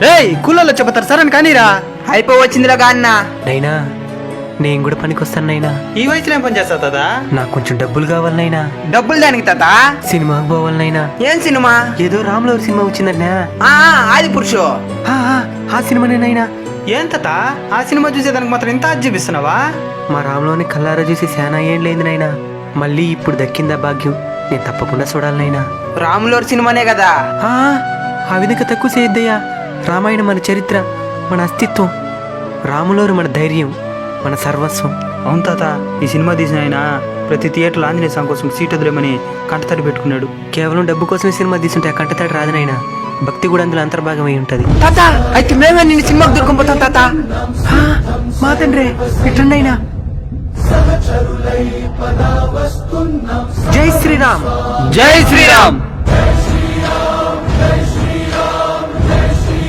రేయ్ కూలలో చెబుతారు సరే కానీరా. అయిపోవచ్చిందిలా గాన్నా. నైనా నేను కూడా పనికొస్తాను నైనా. ఈ వయసులో ఏం పని చేస్తావు తాత? నాకు కొంచెం డబ్బులు కావాలి నైనా. డబ్బులు దానికి తాత. సినిమాకి పోవాలి నైనా. ఏం సినిమా? ఏదో రాములవారి సినిమా వచ్చిందన్నా. ఆది పురుషు. ఆ సినిమానే నైనా. ఏం తాత ఆ సినిమా చూసేదానికి మాత్రం ఇంత చూపిస్తున్నావా? మా రాములోని కల్లారా చూసి శానా ఏం లేదు నైనా. మళ్ళీ ఇప్పుడు దక్కిందా భాగ్యం, నేను తప్పకుండా చూడాలి నైనా. రాములోర్ సినిమానే కదా. ఆ విధంగా తక్కువ చేయొద్దయ్యా. రామాయణం మన చరిత్ర, మన అస్తిత్వం. రాములోరు మన ధైర్యం, మన సర్వస్వం. అవును తాత, ఈ సినిమా తీసిన ఆయన ప్రతి థియేటర్లో ఆంజనేయ స్వామి కోసం సీట్ వదిలేమని కంటతడి పెట్టుకున్నాడు. కేవలం డబ్బు కోసమే సినిమా తీసుంటే ఆ కంటతడి రాదునైనా. భక్తి కూడా అందులో అంతర్భాగమై ఉంటది. తాత అయితే మేమే నిన్ను సినిమాకి దొరుకుపోతాం తాత. మా తండ్రి ఎట్లండైనా. జై శ్రీరామ్. జై శ్రీరామ్.